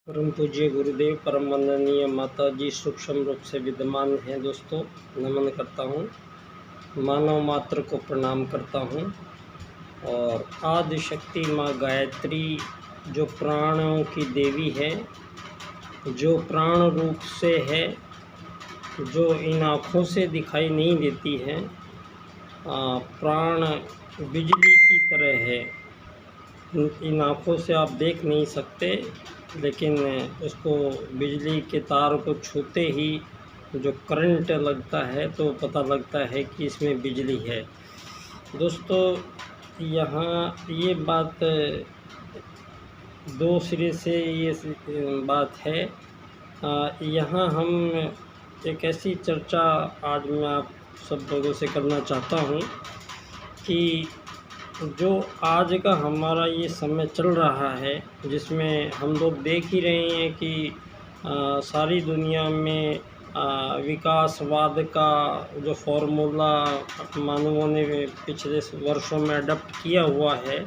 परम पूज्य गुरुदेव परम वंदनीय माता जी सूक्ष्म रूप से विद्यमान हैं। दोस्तों नमन करता हूँ, मानव मात्र को प्रणाम करता हूँ। और आदि शक्ति माँ गायत्री जो प्राणों की देवी है, जो प्राण रूप से है, जो इन आँखों से दिखाई नहीं देती है, प्राण बिजली की तरह है। इन आँखों से आप देख नहीं सकते, लेकिन उसको बिजली के तार को छूते ही जो करंट लगता है तो पता लगता है कि इसमें बिजली है। दोस्तों यहाँ ये बात दो सिरे से ये बात है। यहाँ हम एक ऐसी चर्चा आज मैं आप सब लोगों से करना चाहता हूँ कि जो आज का हमारा ये समय चल रहा है, जिसमें हम लोग देख ही रहे हैं कि सारी दुनिया में विकासवाद का जो फॉर्मूला मानवों ने पिछले वर्षों में अडॉप्ट किया हुआ है,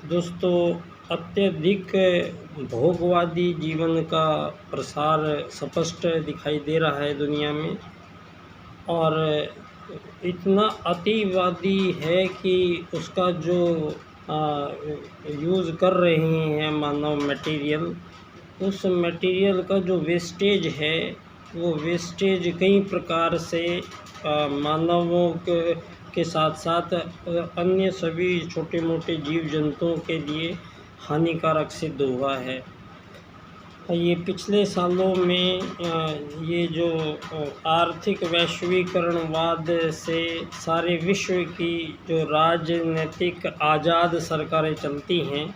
दोस्तों अत्यधिक भोगवादी जीवन का प्रसार स्पष्ट दिखाई दे रहा है दुनिया में। और इतना अतिवादी है कि उसका जो यूज़ कर रहे हैं मानव मटेरियल, उस मटेरियल का जो वेस्टेज है वो वेस्टेज कई प्रकार से मानवों के साथ साथ अन्य सभी छोटे मोटे जीव जंतुओं के लिए हानिकारक सिद्ध हुआ है। ये पिछले सालों में ये जो आर्थिक वैश्वीकरणवाद से सारे विश्व की जो राजनीतिक आज़ाद सरकारें चलती हैं,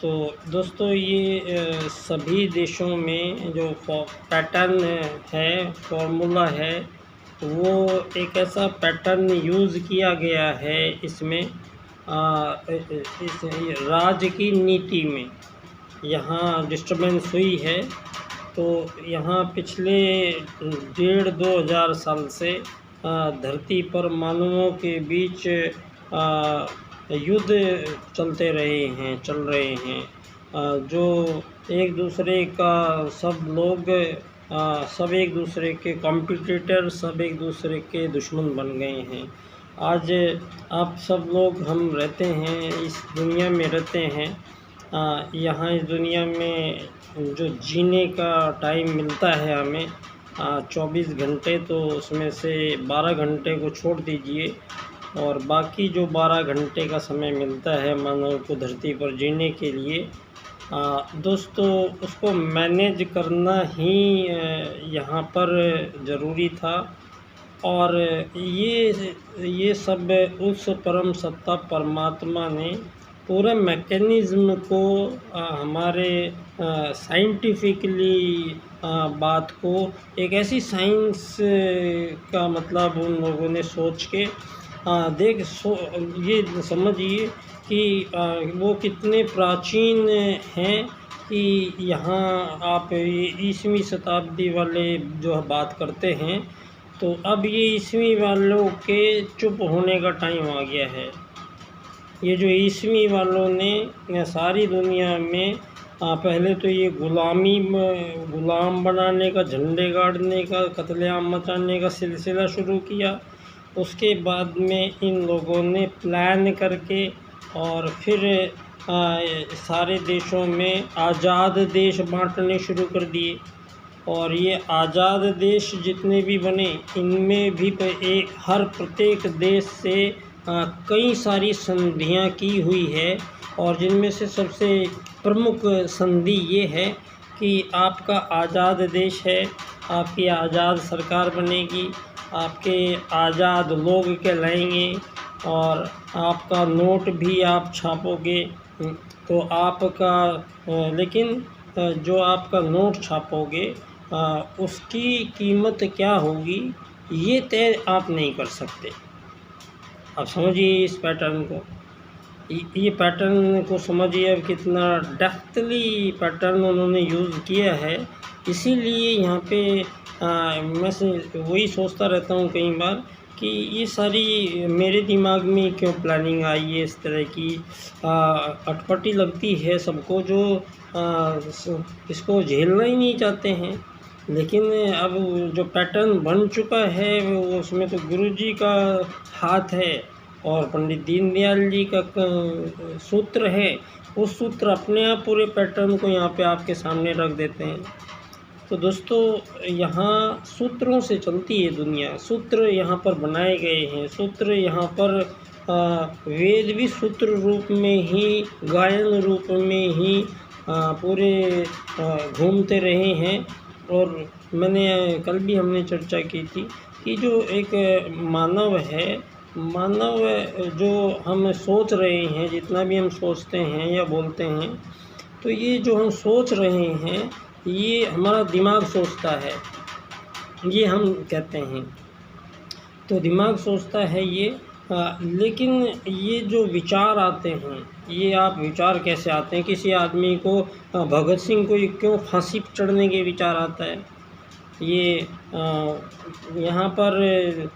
तो दोस्तों ये सभी देशों में जो पैटर्न है, फॉर्मूला है, वो एक ऐसा पैटर्न यूज़ किया गया है इसमें इस राज की नीति में यहाँ डिस्टर्बेंस हुई है। तो यहाँ पिछले 1,500-2,000 साल से धरती पर मानवों के बीच युद्ध चल रहे हैं। जो एक दूसरे का सब एक दूसरे के कॉम्पिटिटर, सब एक दूसरे के दुश्मन बन गए हैं। आज आप सब लोग हम रहते हैं, इस दुनिया में रहते हैं। यहाँ इस दुनिया में जो जीने का टाइम मिलता है हमें 24 घंटे, तो उसमें से 12 घंटे को छोड़ दीजिए और बाकी जो 12 घंटे का समय मिलता है मानव को धरती पर जीने के लिए, दोस्तों उसको मैनेज करना ही यहाँ पर ज़रूरी था। और ये सब उस परम सत्ता परमात्मा ने पूरे मैकेनिज़्म को हमारे साइंटिफिकली बात को एक ऐसी साइंस का मतलब उन लोगों ने सोच के ये समझिए कि वो कितने प्राचीन हैं कि यहाँ आप ये 20वीं शताब्दी वाले जो बात करते हैं, तो अब ये 20वीं वालों के चुप होने का टाइम आ गया है। ये जो 20वीं वालों ने सारी दुनिया में पहले तो ये गुलाम बनाने का, झंडे गाड़ने का, कत्लेआम मचाने का सिलसिला शुरू किया। उसके बाद में इन लोगों ने प्लान करके और फिर सारे देशों में आज़ाद देश बांटने शुरू कर दिए। और ये आज़ाद देश जितने भी बने, इनमें भी हर प्रत्येक देश से कई सारी संधियां की हुई है। और जिनमें से सबसे प्रमुख संधि ये है कि आपका आज़ाद देश है, आपकी आज़ाद सरकार बनेगी, आपके आज़ाद लोग कहलाएंगे और आपका नोट भी आप छापोगे। तो आपका लेकिन जो आपका नोट छापोगे उसकी कीमत क्या होगी ये तय आप नहीं कर सकते। आप समझिए इस पैटर्न को, ये पैटर्न को समझिए अब कितना डेप्थली पैटर्न उन्होंने यूज़ किया है। इसीलिए यहाँ पे मैं वही सोचता रहता हूँ कई बार कि ये सारी मेरे दिमाग में क्यों प्लानिंग आई है इस तरह की। अटपटी लगती है सबको जो इसको झेलना ही नहीं चाहते हैं। लेकिन अब जो पैटर्न बन चुका है वो उसमें तो गुरुजी का हाथ है और पंडित दीनदयाल जी का सूत्र है। वो सूत्र अपने आप पूरे पैटर्न को यहाँ पे आपके सामने रख देते हैं। तो दोस्तों, यहाँ सूत्रों से चलती है दुनिया। सूत्र यहाँ पर बनाए गए हैं। सूत्र यहाँ पर वेद भी सूत्र रूप में ही, गायन रूप में ही पूरे घूमते रहे हैं। और मैंने कल भी हमने चर्चा की थी कि जो एक मानव है, मानव जो हम सोच रहे हैं, जितना भी हम सोचते हैं या बोलते हैं, तो ये जो हम सोच रहे हैं ये हमारा दिमाग सोचता है, ये हम कहते हैं। तो दिमाग सोचता है ये, लेकिन ये जो विचार आते हैं, ये आप विचार कैसे आते हैं? किसी आदमी को, भगत सिंह को क्यों फांसी पर चढ़ने के विचार आता है? ये यहाँ पर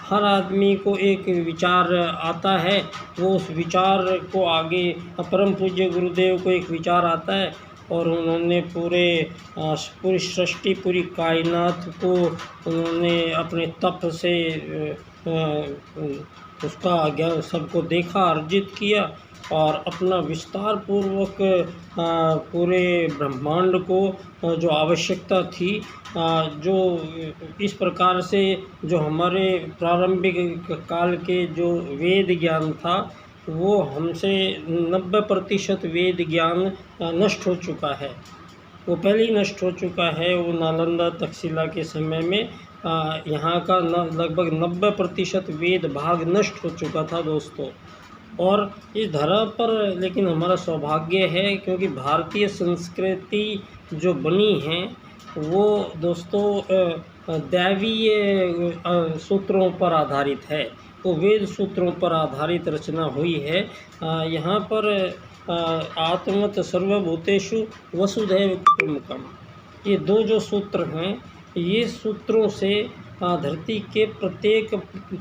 हर आदमी को एक विचार आता है, वो उस विचार को आगे परम पूज्य गुरुदेव को एक विचार आता है और उन्होंने पूरी सृष्टि, पूरी कायनात को उन्होंने अपने तप से उसका ज्ञान सबको देखा, अर्जित किया और अपना विस्तार पूर्वक पूरे ब्रह्मांड को जो आवश्यकता थी, जो इस प्रकार से जो हमारे प्रारंभिक काल के जो वेद ज्ञान था वो हमसे 90% वेद ज्ञान नष्ट हो चुका है। वो पहले ही नष्ट हो चुका है। वो नालंदा तक्षशिला के समय में यहाँ का लगभग 90% वेद भाग नष्ट हो चुका था दोस्तों। और इस धरा पर लेकिन हमारा सौभाग्य है, क्योंकि भारतीय संस्कृति जो बनी है वो दोस्तों दैवीय सूत्रों पर आधारित है। वो वेद सूत्रों पर आधारित रचना हुई है। यहाँ पर आत्मत सर्वभूतेषु वसुधैव कुटुम्बकम्, ये दो जो सूत्र हैं, ये सूत्रों से धरती के प्रत्येक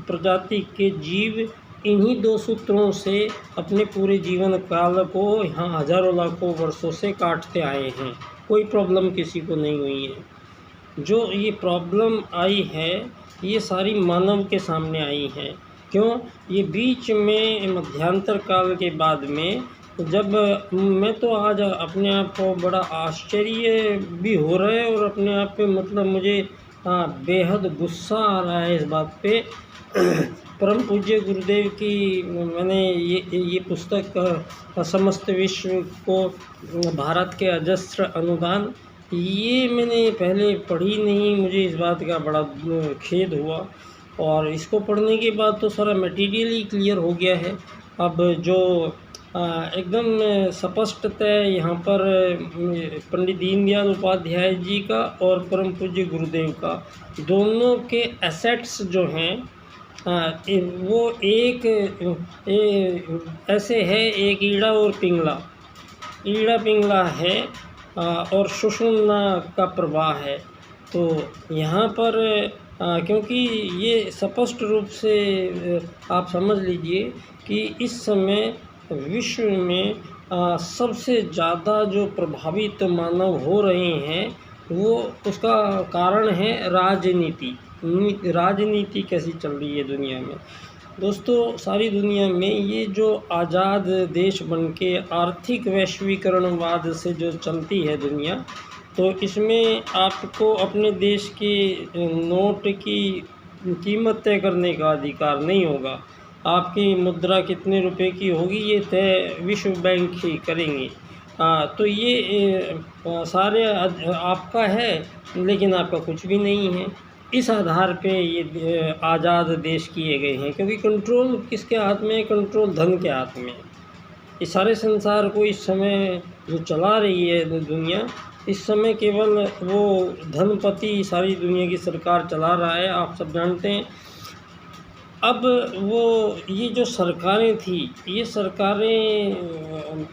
प्रजाति के जीव इन्हीं दो सूत्रों से अपने पूरे जीवन काल को यहाँ हजारों लाखों वर्षों से काटते आए हैं। कोई प्रॉब्लम किसी को नहीं हुई है। जो ये प्रॉब्लम आई है ये सारी मानव के सामने आई है। क्यों? ये बीच में मध्यांतर काल के बाद में, जब मैं तो आज अपने आप को बड़ा आश्चर्य भी हो रहा है और अपने आप पे मतलब मुझे बेहद गुस्सा आ रहा है इस बात पे। परम पूज्य गुरुदेव की मैंने ये पुस्तक समस्त विश्व को भारत के अजस्र अनुदान, ये मैंने पहले पढ़ी नहीं। मुझे इस बात का बड़ा खेद हुआ और इसको पढ़ने के बाद तो सारा मटेरियल ही क्लियर हो गया है। अब जो एकदम स्पष्टतः यहाँ पर पंडित दीनदयाल उपाध्याय जी का और परम पूज्य गुरुदेव का दोनों के एसेट्स जो हैं वो एक ऐसे है, एक ईड़ा और पिंगला, ईड़ा पिंगला है और सुषुम्ना का प्रवाह है। तो यहाँ पर क्योंकि ये स्पष्ट रूप से आप समझ लीजिए कि इस समय विश्व में सबसे ज़्यादा जो प्रभावित मानव हो रहे हैं वो उसका कारण है राजनीति। राजनीति कैसी चल रही है दुनिया में दोस्तों? सारी दुनिया में ये जो आज़ाद देश बनके आर्थिक वैश्वीकरणवाद से जो चलती है दुनिया, तो इसमें आपको अपने देश के नोट की कीमत तय करने का अधिकार नहीं होगा। आपकी मुद्रा कितने रुपए की होगी ये तय विश्व बैंक ही करेंगे। तो ये सारे आपका है लेकिन आपका कुछ भी नहीं है। इस आधार पे ये आज़ाद देश किए गए हैं, क्योंकि कंट्रोल किसके हाथ में है? कंट्रोल धन के हाथ में। इस सारे संसार को इस समय जो चला रही है दुनिया, इस समय केवल वो धनपति सारी दुनिया की सरकार चला रहा है, आप सब जानते हैं। अब वो ये जो सरकारें थी, ये सरकारें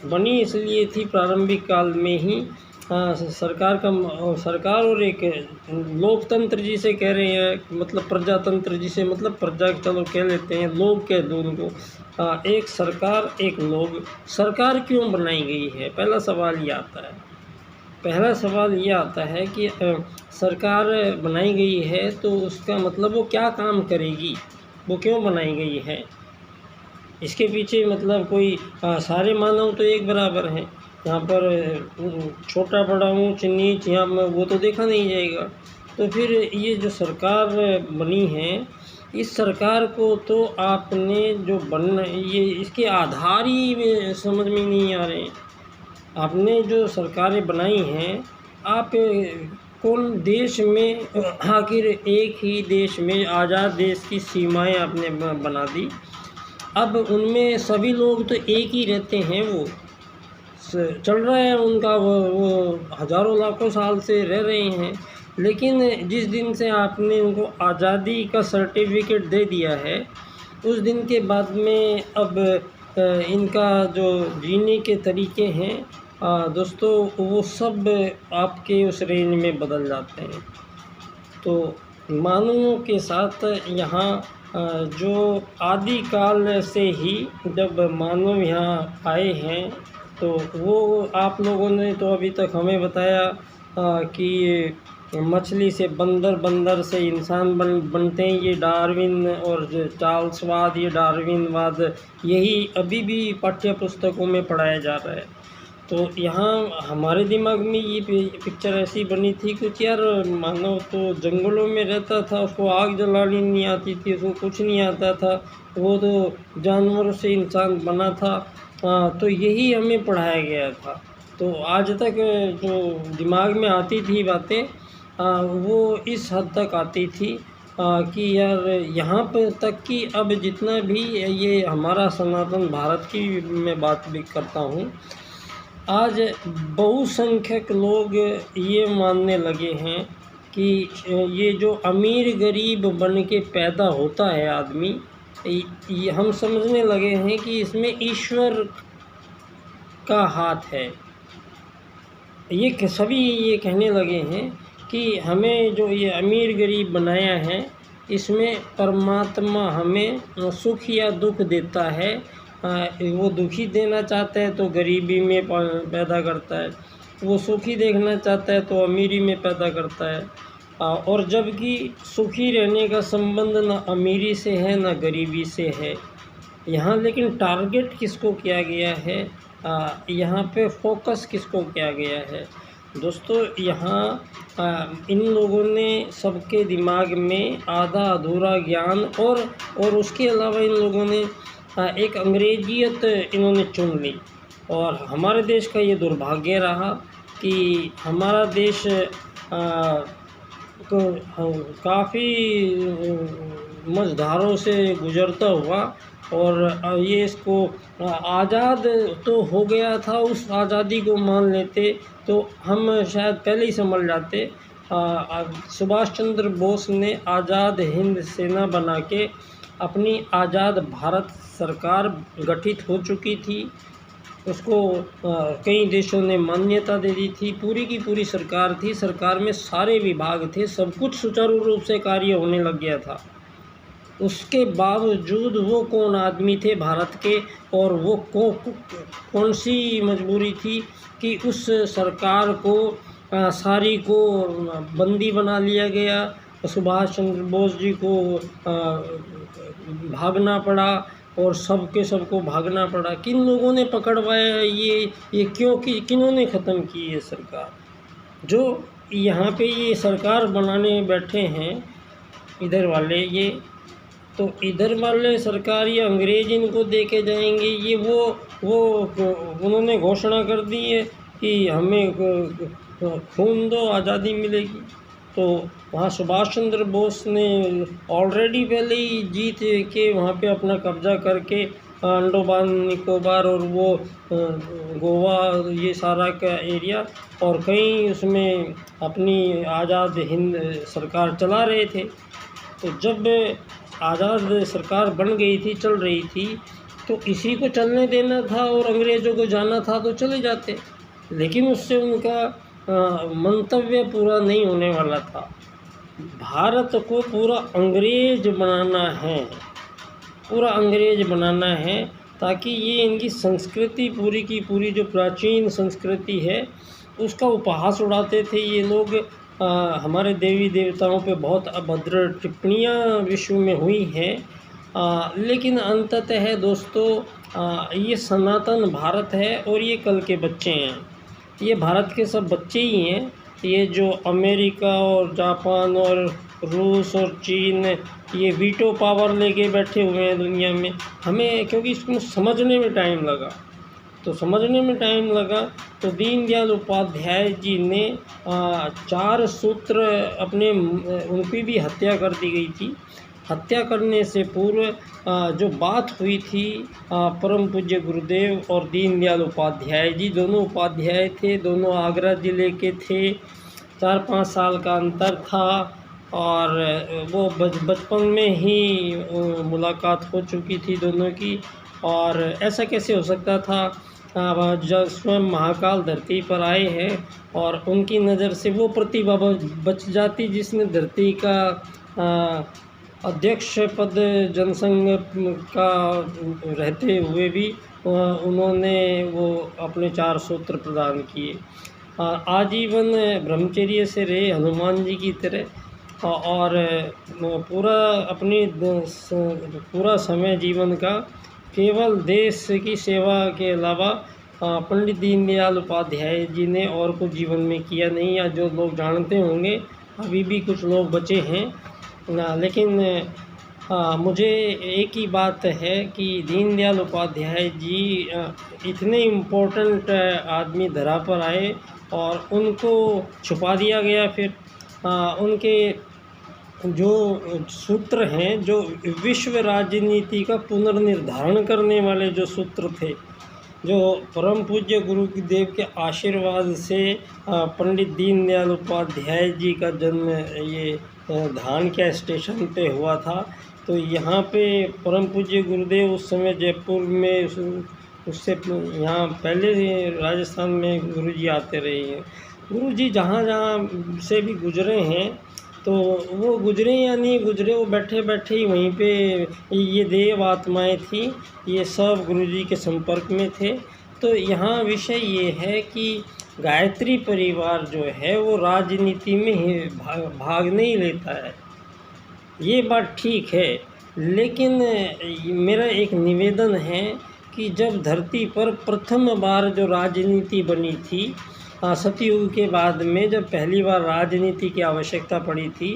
बनी इसलिए थी प्रारंभिक काल में ही सरकार और एक लोकतंत्र जिसे कह रहे हैं, मतलब प्रजातंत्र जिसे, मतलब प्रजा चलो कह लेते हैं, लोग कह दो उनको। एक सरकार एक लोग, सरकार क्यों बनाई गई है, पहला सवाल ये आता है। पहला सवाल ये आता है कि सरकार बनाई गई है तो उसका मतलब वो क्या काम करेगी, वो क्यों बनाई गई है, इसके पीछे मतलब कोई सारे मानव तो एक बराबर हैं, यहाँ पर छोटा बड़ा ऊंच नीच यहाँ वो तो देखा नहीं जाएगा। तो फिर ये जो सरकार बनी है, इस सरकार को तो आपने जो बनना, ये इसके आधार ही समझ में नहीं आ रहे। आपने जो सरकारें बनाई हैं, आप कौन देश में, आखिर एक ही देश में आज़ाद देश की सीमाएं आपने बना दी। अब उनमें सभी लोग तो एक ही रहते हैं, वो चल रहा है उनका, वो हज़ारों लाखों साल से रह रहे हैं। लेकिन जिस दिन से आपने उनको आज़ादी का सर्टिफिकेट दे दिया है, उस दिन के बाद में अब इनका जो जीने के तरीके हैं दोस्तों, वो सब आपके उस रेंज में बदल जाते हैं। तो मानवों के साथ यहाँ जो आदिकाल से ही जब मानव यहाँ आए हैं, तो वो आप लोगों ने तो अभी तक हमें बताया कि मछली से बंदर, बंदर से इंसान बनते हैं, ये डार्विन और चार्ल्सवाद, ये डार्विनवाद, यही अभी भी पाठ्य पुस्तकों में पढ़ाया जा रहा है। तो यहाँ हमारे दिमाग में ये पिक्चर ऐसी बनी थी कुछ, यार मानव तो जंगलों में रहता था, उसको आग जलानी नहीं आती थी, उसको कुछ नहीं आता था, वो तो जानवरों से इंसान बना था। तो यही हमें पढ़ाया गया था। तो आज तक जो दिमाग में आती थी बातें, वो इस हद तक आती थी कि यार यहाँ पर तक कि अब जितना भी ये हमारा सनातन भारत की मैं बात भी करता हूँ, आज बहुसंख्यक लोग ये मानने लगे हैं कि ये जो अमीर गरीब बन के पैदा होता है आदमी, ये हम समझने लगे हैं कि इसमें ईश्वर का हाथ है। ये सभी ये कहने लगे हैं कि हमें जो ये अमीर गरीब बनाया है, इसमें परमात्मा हमें सुख या दुख देता है। वो दुखी देना चाहता है तो गरीबी में पैदा करता है, वो सुखी देखना चाहता है तो अमीरी में पैदा करता है। और जबकि सुखी रहने का संबंध ना अमीरी से है ना गरीबी से है। यहाँ लेकिन टारगेट किसको किया गया है, यहाँ पे फोकस किसको किया गया है दोस्तों, यहाँ इन लोगों ने सबके दिमाग में आधा अधूरा ज्ञान और उसके अलावा इन लोगों ने एक अंग्रेजियत इन्होंने चुन ली। और हमारे देश का ये दुर्भाग्य रहा कि हमारा देश काफ़ी मझधारों से गुज़रता हुआ, और ये इसको आज़ाद तो हो गया था, उस आज़ादी को मान लेते तो हम शायद पहले ही समझ जाते। सुभाष चंद्र बोस ने आज़ाद हिंद सेना बना के अपनी आज़ाद भारत सरकार गठित हो चुकी थी, उसको कई देशों ने मान्यता दे दी थी, पूरी की पूरी सरकार थी, सरकार में सारे विभाग थे, सब कुछ सुचारू रूप से कार्य होने लग गया था। उसके बावजूद वो कौन आदमी थे भारत के, और वो कौन सी मजबूरी थी कि उस सरकार को सारी को बंदी बना लिया गया, सुभाष चंद्र बोस जी को भागना पड़ा और सबको भागना पड़ा। किन लोगों ने पकड़वाया ये क्योंकि किन्होंने ख़त्म की ये सरकार, जो यहाँ पे ये सरकार बनाने बैठे हैं इधर वाले, ये तो इधर वाले सरकार ये अंग्रेज इनको दे के जाएंगे। ये वो उन्होंने घोषणा कर दी है कि हमें खून दो आज़ादी मिलेगी। तो वहाँ सुभाष चंद्र बोस ने ऑलरेडी पहले ही जीत के वहाँ पे अपना कब्ज़ा करके अंडोमान निकोबार और वो गोवा, ये सारा का एरिया और कहीं उसमें अपनी आज़ाद हिंद सरकार चला रहे थे। तो जब आज़ाद सरकार बन गई थी, चल रही थी, तो इसी को चलने देना था और अंग्रेज़ों को जाना था तो चले जाते। लेकिन उससे उनका मंतव्य पूरा नहीं होने वाला था। भारत को पूरा अंग्रेज बनाना है, पूरा अंग्रेज बनाना है, ताकि ये इनकी संस्कृति पूरी की पूरी जो प्राचीन संस्कृति है उसका उपहास उड़ाते थे ये लोग। हमारे देवी देवताओं पे बहुत अभद्र टिप्पणियाँ विश्व में हुई हैं, लेकिन अंततः दोस्तों ये सनातन भारत है और ये कल के बच्चे हैं, ये भारत के सब बच्चे ही हैं। ये जो अमेरिका और जापान और रूस और चीन ये वीटो पावर लेके बैठे हुए हैं दुनिया में, हमें क्योंकि इसको समझने में टाइम लगा, तो दीनदयाल उपाध्याय जी ने 4 सूत्र अपने उनकी भी हत्या कर दी गई थी। हत्या करने से पूर्व जो बात हुई थी परम पूज्य गुरुदेव और दीनदयाल उपाध्याय जी, दोनों उपाध्याय थे, दोनों आगरा ज़िले के थे, 4-5 साल का अंतर था और वो बचपन में ही मुलाकात हो चुकी थी दोनों की। और ऐसा कैसे हो सकता था, जब स्वयं महाकाल धरती पर आए हैं और उनकी नज़र से वो प्रतिभा बच जाती जिसने धरती का अध्यक्ष पद जनसंघ का रहते हुए भी उन्होंने वो अपने 4 सूत्र प्रदान किए। आजीवन ब्रह्मचर्य से रहे हनुमान जी की तरह और पूरा समय जीवन का केवल देश की सेवा के अलावा पंडित दीनदयाल उपाध्याय जी ने और कुछ जीवन में किया नहीं, या जो लोग जानते होंगे अभी भी कुछ लोग बचे हैं ना। लेकिन मुझे एक ही बात है कि दीनदयाल उपाध्याय जी इतने इम्पोर्टेंट आदमी धरा पर आए और उनको छुपा दिया गया। फिर उनके जो सूत्र हैं, जो विश्व राजनीति का पुनर्निर्धारण करने वाले जो सूत्र थे, जो परम पूज्य गुरुदेव के आशीर्वाद से पंडित दीनदयाल उपाध्याय जी का जन्म ये धानक्या स्टेशन पे हुआ था। तो यहाँ पे परम पूज्य गुरुदेव उस समय जयपुर में, उससे यहाँ पहले राजस्थान में गुरुजी आते रहे हैं। गुरुजी जहाँ से भी गुजरे हैं, तो वो गुजरे या नहीं गुजरे, वो बैठे बैठे ही वहीं पे ये देव आत्माएँ थी, ये सब गुरुजी के संपर्क में थे। तो यहाँ विषय ये है कि गायत्री परिवार जो है वो राजनीति में ही भाग नहीं लेता है, ये बात ठीक है। लेकिन मेरा एक निवेदन है कि जब धरती पर प्रथम बार जो राजनीति बनी थी, सतयुग के बाद में जब पहली बार राजनीति की आवश्यकता पड़ी थी,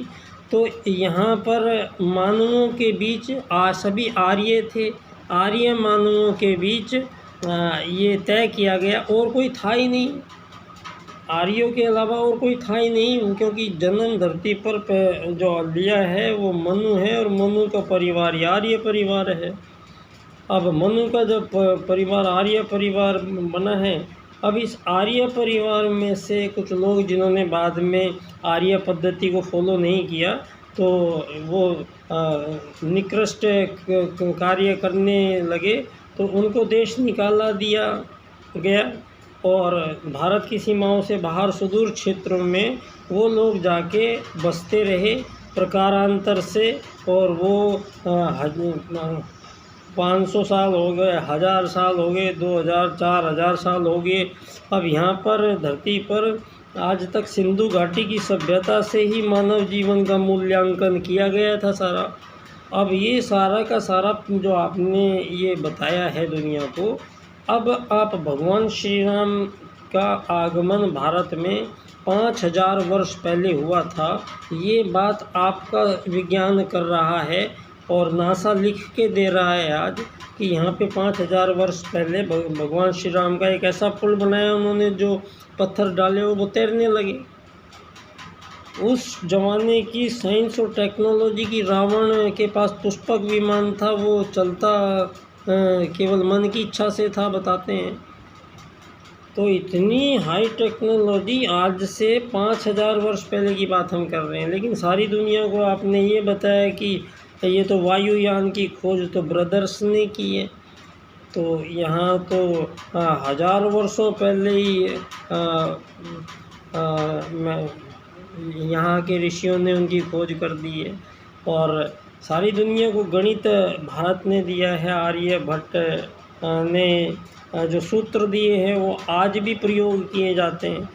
तो यहाँ पर मानवों के बीच सभी आर्य थे, आर्य मानवों के बीच ये तय किया गया, और कोई था ही नहीं, आर्यों के अलावा और कोई था ही नहीं, क्योंकि जन्म धरती पर जो लिया है वो मनु है और मनु का परिवार आर्य परिवार है। अब मनु का जब परिवार आर्य परिवार बना है, अब इस आर्य परिवार में से कुछ लोग जिन्होंने बाद में आर्य पद्धति को फॉलो नहीं किया, तो वो निकृष्ट कार्य करने लगे, तो उनको देश निकाला दिया गया और भारत की सीमाओं से बाहर सुदूर क्षेत्रों में वो लोग जाके बसते रहे प्रकारांतर से। और वो 500 साल हो गए, 1000 साल हो गए, 2000 4000 साल हो गए। अब यहाँ पर धरती पर आज तक सिंधु घाटी की सभ्यता से ही मानव जीवन का मूल्यांकन किया गया था सारा। अब ये सारा का सारा जो आपने ये बताया है दुनिया को, अब आप भगवान श्री राम का आगमन भारत में 5000 वर्ष पहले हुआ था, ये बात आपका विज्ञान कर रहा है और नासा लिख के दे रहा है आज कि यहाँ पे 5000 वर्ष पहले भगवान श्री राम का एक ऐसा पुल बनाया उन्होंने, जो पत्थर डाले वो तैरने लगे। उस ज़माने की साइंस और टेक्नोलॉजी की रावण के पास पुष्पक विमान था, वो चलता केवल मन की इच्छा से था, बताते हैं। तो इतनी हाई टेक्नोलॉजी आज से 5000 वर्ष पहले की बात हम कर रहे हैं, लेकिन सारी दुनिया को आपने ये बताया कि ये तो वायुयान की खोज तो ब्रदर्स ने की है। तो यहाँ तो 1000 वर्षों पहले ही यहाँ के ऋषियों ने उनकी खोज कर दी है। और सारी दुनिया को गणित भारत ने दिया है। आर्यभट्ट ने जो सूत्र दिए हैं वो आज भी प्रयोग किए जाते हैं।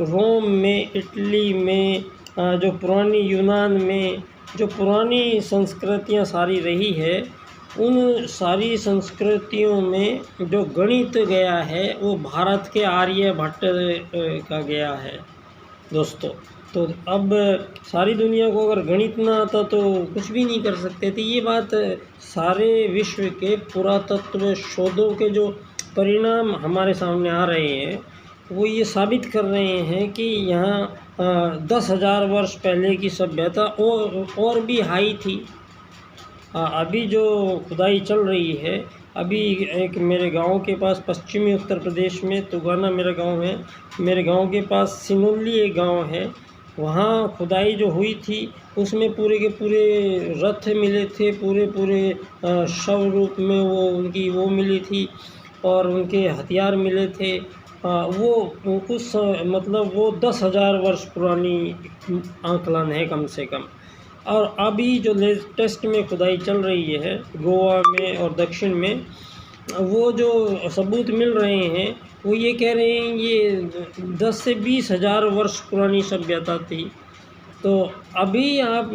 रोम में, इटली में, जो पुरानी यूनान में जो पुरानी संस्कृतियाँ सारी रही है, उन सारी संस्कृतियों में जो गणित गया है वो भारत के आर्यभट्ट का गया है दोस्तों। तो अब सारी दुनिया को अगर गणित ना आता तो कुछ भी नहीं कर सकते थे। ये बात सारे विश्व के पुरातत्व शोधों के जो परिणाम हमारे सामने आ रहे हैं वो ये साबित कर रहे हैं कि यहाँ 10,000 वर्ष पहले की सभ्यता और भी हाई थी। अभी जो खुदाई चल रही है, अभी एक मेरे गांव के पास पश्चिमी उत्तर प्रदेश में तुगाना मेरा गांव है, मेरे गांव के पास सिनोली एक गांव है, वहाँ खुदाई जो हुई थी उसमें पूरे के पूरे रथ मिले थे, पूरे शव रूप में वो उनकी वो मिली थी और उनके हथियार मिले थे। वो उस मतलब वो 10,000 वर्ष पुरानी आंकलन है कम से कम। और अभी जो लेटेस्ट में खुदाई चल रही है गोवा में और दक्षिण में, वो जो सबूत मिल रहे हैं वो ये कह रहे हैं ये 10 से 20,000 वर्ष पुरानी सभ्यता थी। तो अभी आप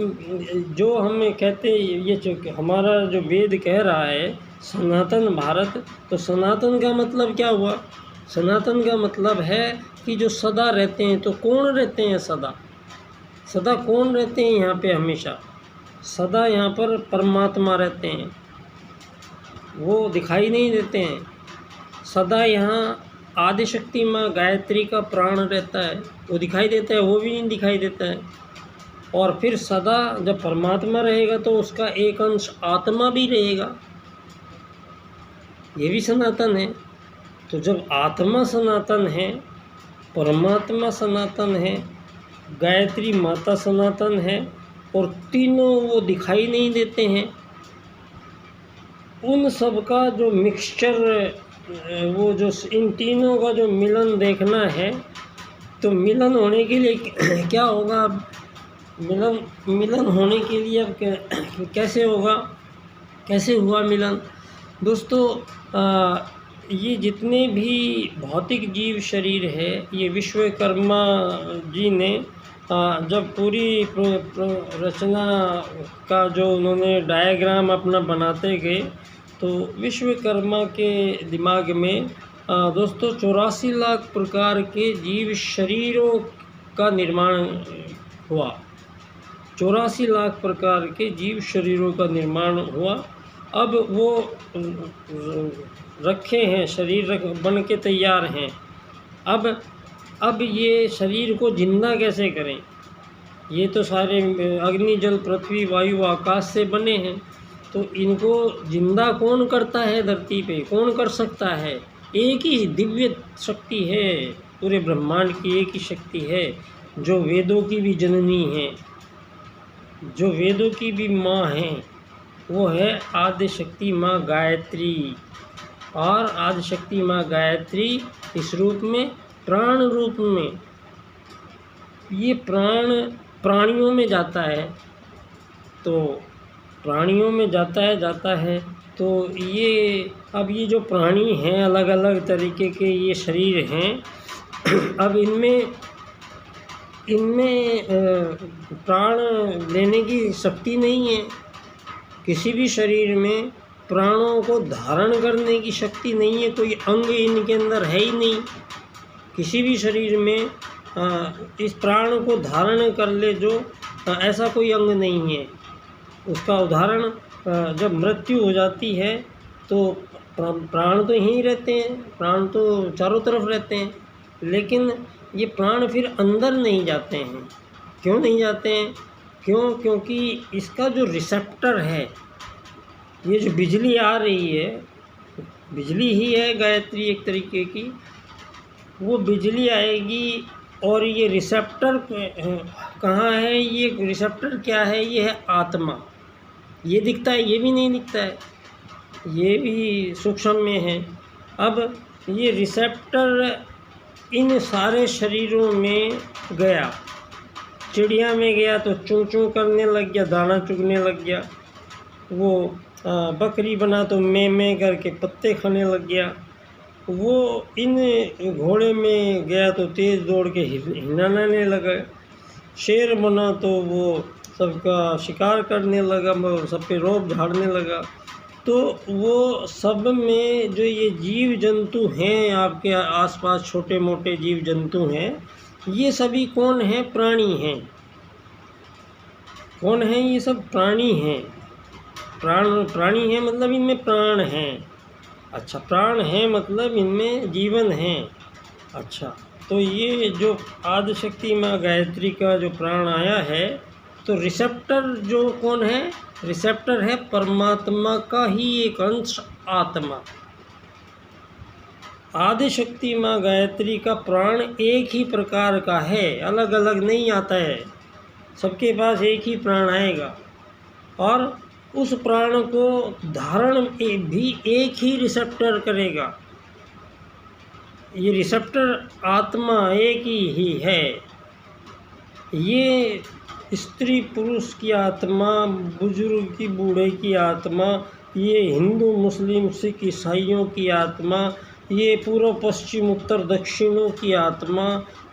जो हमें कहते ये जो हमारा जो वेद कह रहा है सनातन भारत, तो सनातन का मतलब क्या हुआ? सनातन का मतलब है कि जो सदा रहते हैं। तो कौन रहते हैं सदा? सदा कौन रहते हैं यहाँ पे? हमेशा सदा यहाँ पर परमात्मा रहते हैं, वो दिखाई नहीं देते हैं। सदा यहाँ आदिशक्ति माँ गायत्री का प्राण रहता है, वो दिखाई देता है? वो भी नहीं दिखाई देता है। और फिर सदा जब परमात्मा रहेगा तो उसका एक अंश आत्मा भी रहेगा, ये भी सनातन है। तो जब आत्मा सनातन है, परमात्मा सनातन है, गायत्री माता सनातन है और तीनों वो दिखाई नहीं देते हैं, उन सब का जो मिक्सचर, वो जो इन तीनों का जो मिलन देखना है, तो मिलन होने के लिए क्या होगा? अब मिलन होने के लिए अब कैसे होगा? कैसे हुआ मिलन? दोस्तों, ये जितने भी भौतिक जीव शरीर है, ये विश्वकर्मा जी ने जब पूरी रचना का जो उन्होंने डायग्राम अपना बनाते गए, तो विश्वकर्मा के दिमाग में दोस्तों 84 लाख प्रकार के जीव शरीरों का निर्माण हुआ। 84 लाख प्रकार के जीव शरीरों का निर्माण हुआ। अब वो रखे हैं, शरीर बन के तैयार हैं। अब ये शरीर को जिंदा कैसे करें? ये तो सारे अग्नि जल पृथ्वी वायु आकाश से बने हैं, तो इनको जिंदा कौन करता है धरती पे? कौन कर सकता है? एक ही दिव्य शक्ति है, पूरे ब्रह्मांड की एक ही शक्ति है, जो वेदों की भी जननी है, जो वेदों की भी माँ है, वो है आदिशक्ति माँ गायत्री। और आदिशक्ति माँ गायत्री इस रूप में, प्राण रूप में, ये प्राण प्राणियों में जाता है। तो प्राणियों में जाता है तो ये अब ये जो प्राणी हैं, अलग अलग तरीके के ये शरीर हैं, अब इनमें प्राण लेने की शक्ति नहीं है। किसी भी शरीर में प्राणों को धारण करने की शक्ति नहीं है, कोई अंग इनके अंदर है ही नहीं। किसी भी शरीर में इस प्राण को धारण कर ले जो, ऐसा कोई अंग नहीं है। उसका उदाहरण, जब मृत्यु हो जाती है तो प्राण तो यहीं रहते हैं, प्राण तो चारों तरफ रहते हैं, लेकिन ये प्राण फिर अंदर नहीं जाते हैं। क्यों नहीं जाते हैं? क्योंकि इसका जो रिसेप्टर है, ये जो बिजली आ रही है, बिजली ही है गायत्री एक तरीके की, वो बिजली आएगी और ये रिसेप्टर कहाँ है? ये रिसेप्टर क्या है? ये है आत्मा। ये दिखता है? ये भी नहीं दिखता है, ये भी सूक्ष्म में है। अब ये रिसेप्टर इन सारे शरीरों में गया। चिड़िया में गया तो चूं चूं करने लग गया, दाना चुगने लग गया। वो बकरी बना तो मैं करके पत्ते खाने लग गया। वो इन घोड़े में गया तो तेज़ दौड़ के हिनाने लगा। शेर बना तो वो सबका शिकार करने लगा, सब पे रौब झाड़ने लगा। तो वो सब में जो ये जीव जंतु हैं, आपके आसपास छोटे मोटे जीव जंतु हैं, ये सभी कौन हैं? प्राणी हैं। कौन हैं? ये सब प्राणी हैं। प्राणी हैं मतलब इनमें प्राण हैं। अच्छा, प्राण हैं मतलब इनमें जीवन है। अच्छा, तो ये जो आदिशक्ति माँ गायत्री का जो प्राण आया है, तो रिसेप्टर जो कौन है? रिसेप्टर है परमात्मा का ही एक अंश आत्मा। आदिशक्ति माँ गायत्री का प्राण एक ही प्रकार का है, अलग अलग नहीं आता है। सबके पास एक ही प्राण आएगा और उस प्राण को धारण भी एक ही रिसेप्टर करेगा। ये रिसेप्टर आत्मा एक ही है। ये स्त्री पुरुष की आत्मा, बुजुर्ग की बूढ़े की आत्मा, ये हिंदू मुस्लिम सिख ईसाइयों की आत्मा, ये पूर्व पश्चिम उत्तर दक्षिणों की आत्मा,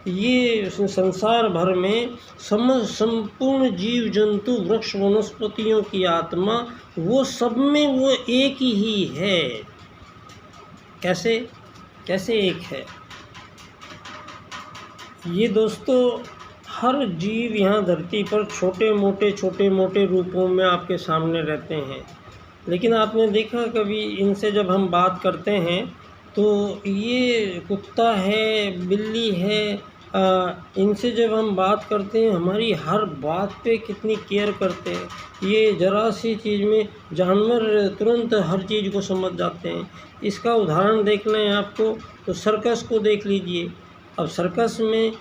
ये संसार भर में संपूर्ण जीव जंतु वृक्ष वनस्पतियों की आत्मा, वो सब में वो एक ही है। कैसे? कैसे एक है? ये दोस्तों, हर जीव यहाँ धरती पर छोटे मोटे रूपों में आपके सामने रहते हैं। लेकिन आपने देखा कभी इनसे जब हम बात करते हैं तो ये कुत्ता है, बिल्ली है, इनसे जब हम बात करते हैं हमारी हर बात पे कितनी केयर करते हैं। ये ज़रा सी चीज़ में जानवर तुरंत हर चीज़ को समझ जाते हैं। इसका उदाहरण देखना है आपको तो सर्कस को देख लीजिए। अब सर्कस में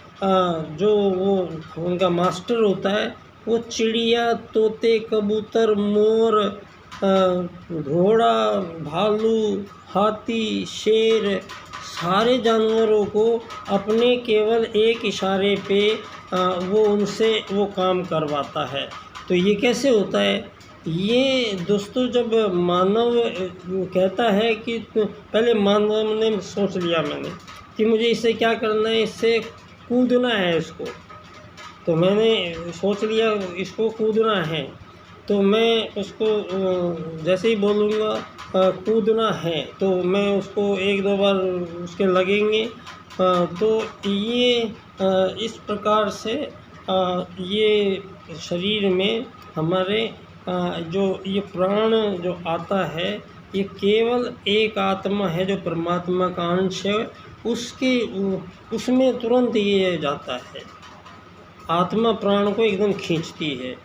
जो वो उनका मास्टर होता है, वो चिड़िया, तोते, कबूतर, मोर, घोड़ा, भालू, हाथी, शेर, सारे जानवरों को अपने केवल एक इशारे पे वो उनसे वो काम करवाता है। तो ये कैसे होता है? ये दोस्तों, जब मानव कहता है कि पहले मानव ने सोच लिया मैंने कि मुझे इससे क्या करना है, इससे कूदना है इसको, तो मैंने सोच लिया इसको कूदना है, तो मैं उसको जैसे ही बोलूँगा कूदना है तो मैं उसको एक दो बार उसके लगेंगे। तो ये इस प्रकार से ये शरीर में हमारे जो ये प्राण जो आता है, ये केवल एक आत्मा है जो परमात्मा का अंश है, उसमें तुरंत ये जाता है। आत्मा प्राण को एकदम खींचती है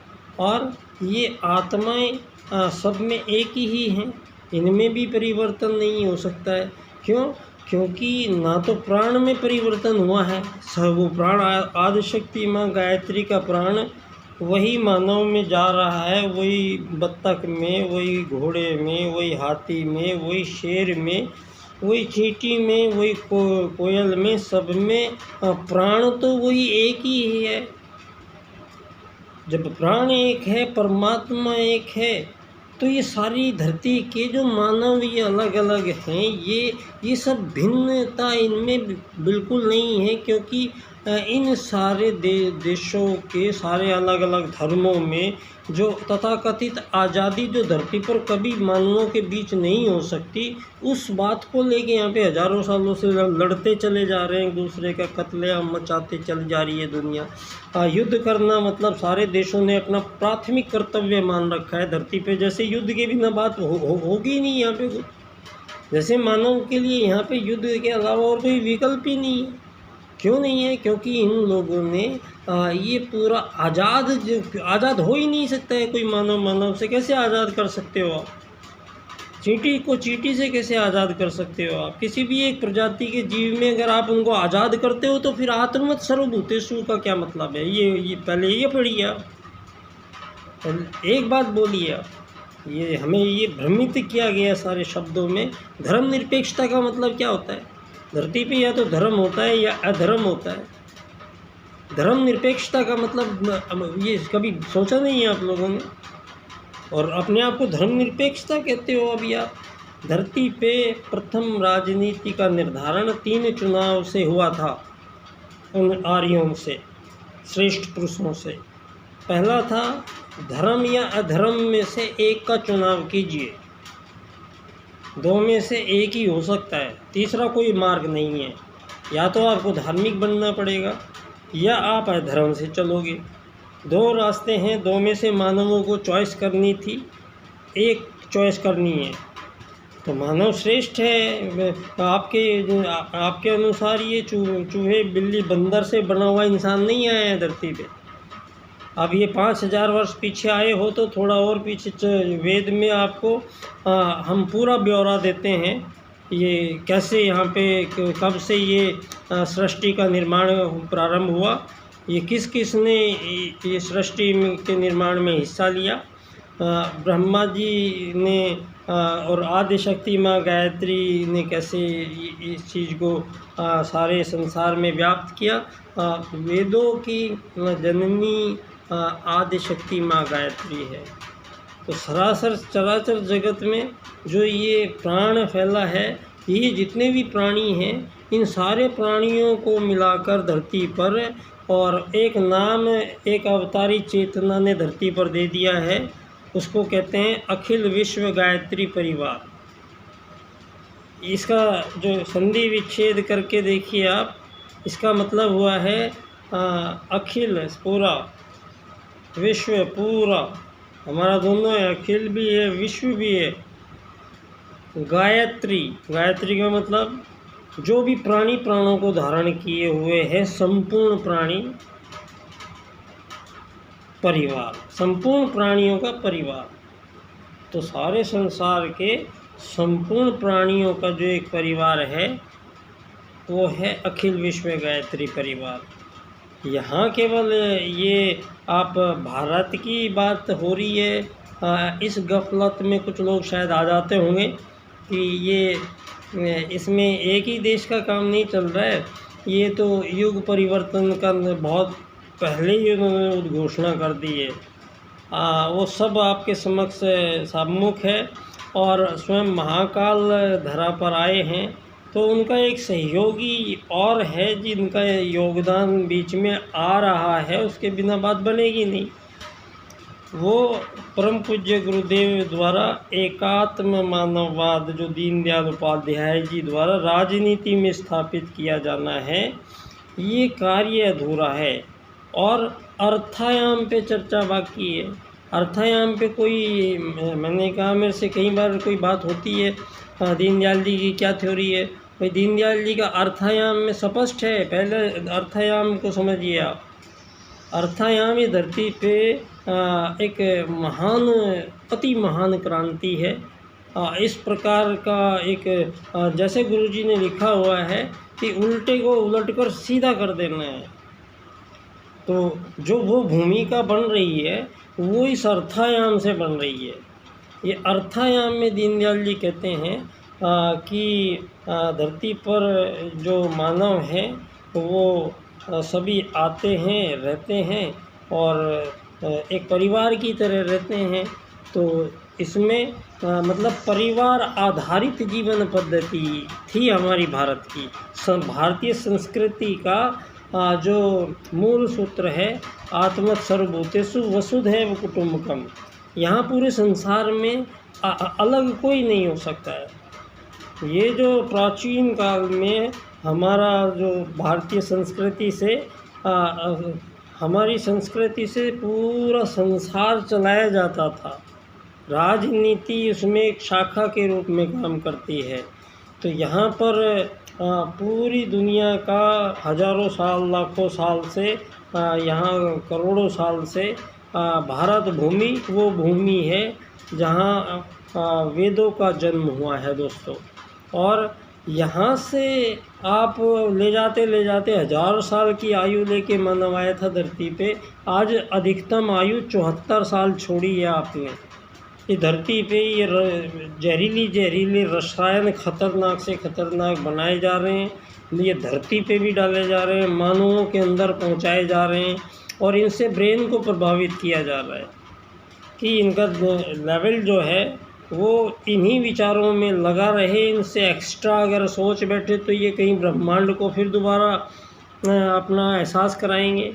और ये आत्माएं सब में एक ही हैं, इनमें भी परिवर्तन नहीं हो सकता है। क्यों? क्योंकि ना तो प्राण में परिवर्तन हुआ है, वो प्राण आदिशक्ति माँ गायत्री का प्राण वही मानव में जा रहा है, वही बत्तख में, वही घोड़े में, वही हाथी में, वही शेर में, वही चींटी में, वही कोयल में, सब में प्राण तो वही एक ही है। जब प्राण एक है, परमात्मा एक है, तो ये सारी धरती के जो मानव ये अलग अलग हैं, ये सब भिन्नता इनमें बिल्कुल नहीं है। क्योंकि इन सारे देशों के सारे अलग अलग धर्मों में जो तथाकथित आज़ादी जो धरती पर कभी मानवों के बीच नहीं हो सकती, उस बात को लेके यहाँ पे हज़ारों सालों से लड़ते चले जा रहे हैं, एक दूसरे का कत्लेआम मचाते चल जा रही है दुनिया। युद्ध करना मतलब सारे देशों ने अपना प्राथमिक कर्तव्य मान रखा है धरती पे। जैसे युद्ध के बिना बात होगी नहीं यहाँ पे कुछ, जैसे मानव के लिए यहाँ पे युद्ध के अलावा और कोई विकल्प ही नहीं है। क्यों नहीं है? क्योंकि इन लोगों ने ये पूरा आज़ाद हो ही नहीं सकता है कोई मानव से कैसे आज़ाद कर सकते हो आप? चींटी को चींटी से कैसे आज़ाद कर सकते हो आप? किसी भी एक प्रजाति के जीव में अगर आप उनको आज़ाद करते हो तो फिर आत्मवत् सर्वभूतेषु का क्या मतलब है? ये पहले ये पढ़िए आप, एक बात बोलिए आप। ये हमें ये भ्रमित किया गया सारे शब्दों में। धर्मनिरपेक्षता का मतलब क्या होता है? धरती पे या तो धर्म होता है या अधर्म होता है। धर्मनिरपेक्षता का मतलब ये कभी सोचा नहीं है आप लोगों ने? और अपने आप को धर्मनिरपेक्षता कहते हो अभी आप। धरती पे प्रथम राजनीति का निर्धारण 3 चुनाव से हुआ था, उन आर्यों से, श्रेष्ठ पुरुषों से। पहला था धर्म या अधर्म में से एक का चुनाव कीजिए, 2 में से एक ही हो सकता है, तीसरा कोई मार्ग नहीं है। या तो आपको धार्मिक बनना पड़ेगा या आप अधर्म से चलोगे। 2 रास्ते हैं, 2 में से मानवों को चॉइस करनी थी, एक चॉइस करनी है। तो मानव श्रेष्ठ है। आपके अनुसार ये चूहे बिल्ली बंदर से बना हुआ इंसान नहीं आया है धरती पे। अब ये 5000 वर्ष पीछे आए हो तो थोड़ा और पीछे वेद में आपको हम पूरा ब्यौरा देते हैं, ये कैसे यहाँ पे कब से ये सृष्टि का निर्माण प्रारंभ हुआ, ये किस किस ने ये सृष्टि के निर्माण में हिस्सा लिया। ब्रह्मा जी ने और आदिशक्ति माँ गायत्री ने कैसे इस चीज़ को सारे संसार में व्याप्त किया। वेदों की जननी आदिशक्ति माँ गायत्री है। तो सरासर चराचर जगत में जो ये प्राण फैला है, ये जितने भी प्राणी हैं, इन सारे प्राणियों को मिलाकर धरती पर और एक नाम, एक अवतारी चेतना ने धरती पर दे दिया है। उसको कहते हैं अखिल विश्व गायत्री परिवार। इसका जो संधि विच्छेद करके देखिए आप, इसका मतलब हुआ है अखिल पूरा, विश्व पूरा, हमारा दोनों है, अखिल भी है विश्व भी है। गायत्री, गायत्री का मतलब जो भी प्राणी प्राणों को धारण किए हुए हैं, संपूर्ण प्राणी परिवार, संपूर्ण प्राणियों का परिवार। तो सारे संसार के संपूर्ण प्राणियों का जो एक परिवार है वो है अखिल विश्व गायत्री परिवार। यहाँ केवल ये आप भारत की बात हो रही है, इस गफलत में कुछ लोग शायद आ जाते होंगे कि ये इसमें एक ही देश का काम नहीं चल रहा है, ये तो युग परिवर्तन का बहुत पहले ही उन्होंने उद्घोषणा कर दी है। वो सब आपके समक्ष सम्मुख है और स्वयं महाकाल धरा पर आए हैं। तो उनका एक सहयोगी और है जिनका योगदान बीच में आ रहा है, उसके बिना बात बनेगी नहीं। वो परम पूज्य गुरुदेव द्वारा एकात्म मानववाद जो दीनदयाल उपाध्याय जी द्वारा राजनीति में स्थापित किया जाना है, ये कार्य अधूरा है और अर्थायाम पे चर्चा बाकी है। अर्थायाम पे कोई, मैंने कहा मेरे से कई बार कोई बात होती है, दीनदयाल जी की क्या थ्योरी है। भाई दीनदयाल जी का अर्थायाम में स्पष्ट है, पहले अर्थायाम को समझिए आप। अर्थायाम ये धरती पे एक महान, अति महान क्रांति है। इस प्रकार का एक, जैसे गुरुजी ने लिखा हुआ है कि उल्टे को उलटकर सीधा कर देना है। तो जो वो भूमिका बन रही है वो इस अर्थायाम से बन रही है। ये अर्थायाम में दीनदयाल जी कहते हैं कि धरती पर जो मानव हैं वो सभी आते हैं, रहते हैं और एक परिवार की तरह रहते हैं। तो इसमें मतलब परिवार आधारित जीवन पद्धति थी हमारी भारत की। भारतीय संस्कृति का जो मूल सूत्र है, आत्म सर्वभूतेषु वसुधैव कुटुम्बकम। यहाँ पूरे संसार में अलग कोई नहीं हो सकता है। ये जो प्राचीन काल में हमारा जो भारतीय संस्कृति से हमारी संस्कृति से पूरा संसार चलाया जाता था, राजनीति उसमें एक शाखा के रूप में काम करती है। तो यहाँ पर पूरी दुनिया का हजारों साल, लाखों साल से, यहाँ करोड़ों साल से भारत भूमि वो भूमि है जहाँ वेदों का जन्म हुआ है दोस्तों। और यहाँ से आप ले जाते हजारों साल की आयु लेके मानव आया था धरती पे। आज अधिकतम आयु 74 साल छोड़ी है आपने। इस धरती पे ये जहरीले रसायन खतरनाक से खतरनाक बनाए जा रहे हैं, ये धरती पे भी डाले जा रहे हैं, मानवों के अंदर पहुंचाए जा रहे हैं और इनसे ब्रेन को प्रभावित किया जा रहा है कि इनका लेवल जो है वो इन्हीं विचारों में लगा रहे। इनसे एक्स्ट्रा अगर सोच बैठे तो ये कहीं ब्रह्मांड को फिर दोबारा अपना एहसास कराएंगे।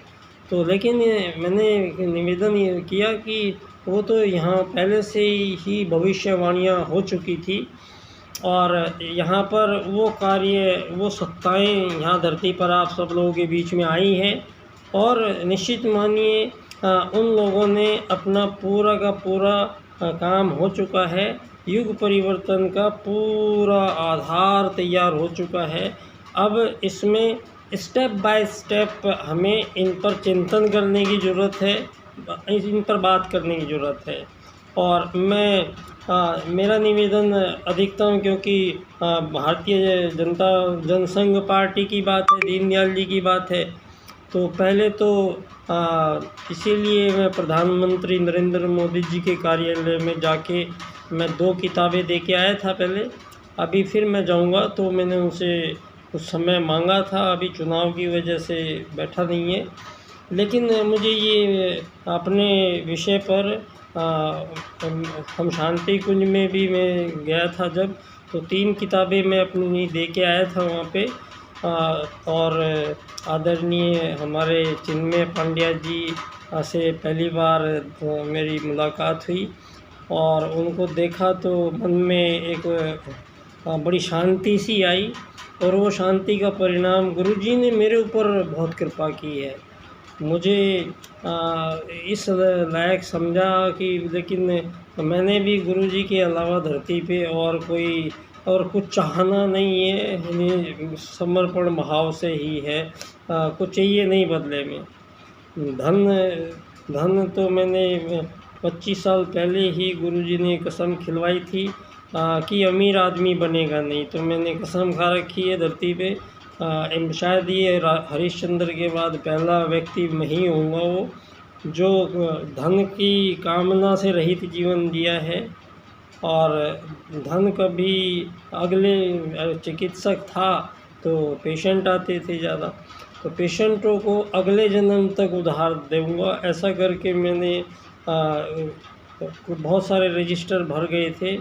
तो लेकिन मैंने निवेदन ये किया कि वो तो यहाँ पहले से ही भविष्यवाणियाँ हो चुकी थी और यहाँ पर वो कार्य, वो सत्ताएँ यहाँ धरती पर आप सब लोगों के बीच में आई हैं और निश्चित मानिए उन लोगों ने अपना पूरा का पूरा काम हो चुका है। युग परिवर्तन का पूरा आधार तैयार हो चुका है। अब इसमें स्टेप बाय स्टेप हमें इन पर चिंतन करने की ज़रूरत है, इन पर बात करने की ज़रूरत है। और मेरा निवेदन अधिकतम, क्योंकि भारतीय जनता जनसंघ पार्टी की बात है, दीनदयाल जी की बात है, तो पहले तो इसीलिए मैं प्रधानमंत्री नरेंद्र मोदी जी के कार्यालय में जाके मैं 2 किताबें दे के आया था पहले। अभी फिर मैं जाऊंगा, तो मैंने उनसे कुछ समय मांगा था, अभी चुनाव की वजह से बैठा नहीं है। लेकिन मुझे ये अपने विषय पर हम शांति कुंज में भी मैं गया था जब, तो 3 किताबें मैं अपनी दे के आया था वहाँ पे। और आदरणीय हमारे चिन्मय पांड्या जी से पहली बार मेरी मुलाकात हुई और उनको देखा तो मन में एक बड़ी शांति सी आई और वो शांति का परिणाम गुरुजी ने मेरे ऊपर बहुत कृपा की है। मुझे इस लायक समझा कि लेकिन मैंने भी गुरुजी के अलावा धरती पे और कुछ चाहना नहीं है, समर्पण भाव से ही है, कुछ चाहिए नहीं बदले में। धन तो मैंने 25 साल पहले ही गुरुजी ने कसम खिलवाई थी कि अमीर आदमी बनेगा नहीं, तो मैंने कसम खा रखी है धरती पे। शायद ये हरिश्चंद्र के बाद पहला व्यक्ति मैं ही होऊंगा वो जो धन की कामना से रहित जीवन जिया है। और धन कभी अगले चिकित्सक था तो पेशेंट आते थे ज़्यादा, तो पेशेंटों को अगले जन्म तक उधार दूँगा, ऐसा करके मैंने बहुत सारे रजिस्टर भर गए थे।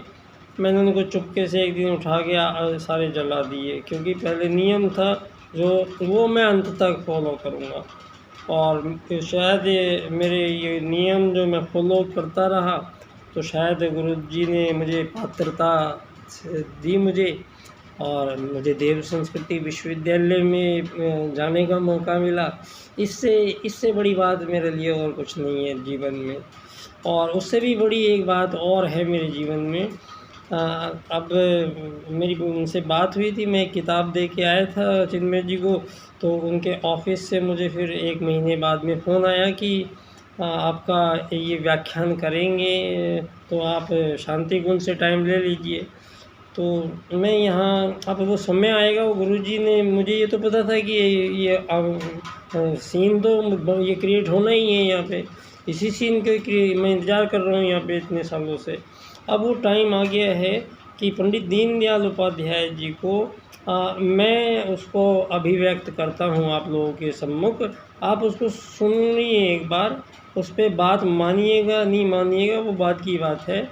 मैंने उनको चुपके से एक दिन उठा के सारे जला दिए, क्योंकि पहले नियम था जो वो मैं अंत तक फॉलो करूँगा। और शायद मेरे ये नियम जो मैं फॉलो करता रहा तो शायद गुरुजी ने मुझे पात्रता दी मुझे और मुझे देव संस्कृति विश्वविद्यालय में जाने का मौका मिला। इससे बड़ी बात मेरे लिए और कुछ नहीं है जीवन में। और उससे भी बड़ी एक बात और है मेरे जीवन में। अब मेरी उनसे बात हुई थी, मैं एक किताब दे के आया था चिन्मय जी को, तो उनके ऑफिस से मुझे फिर 1 महीने बाद में फ़ोन आया कि आपका ये व्याख्यान करेंगे तो आप शांति कुंज से टाइम ले लीजिए। तो मैं यहाँ, अब वो समय आएगा, वो गुरुजी ने, मुझे ये तो पता था कि ये सीन तो ये क्रिएट होना ही है यहाँ पे, इसी सीन के मैं इंतज़ार कर रहा हूँ यहाँ पे इतने सालों से। अब वो टाइम आ गया है कि पंडित दीनदयाल उपाध्याय जी को मैं उसको अभिव्यक्त करता हूँ आप लोगों के सम्मुख। आप उसको सुनिए एक बार, उस पर बात मानिएगा नहीं मानिएगा वो बात की बात है,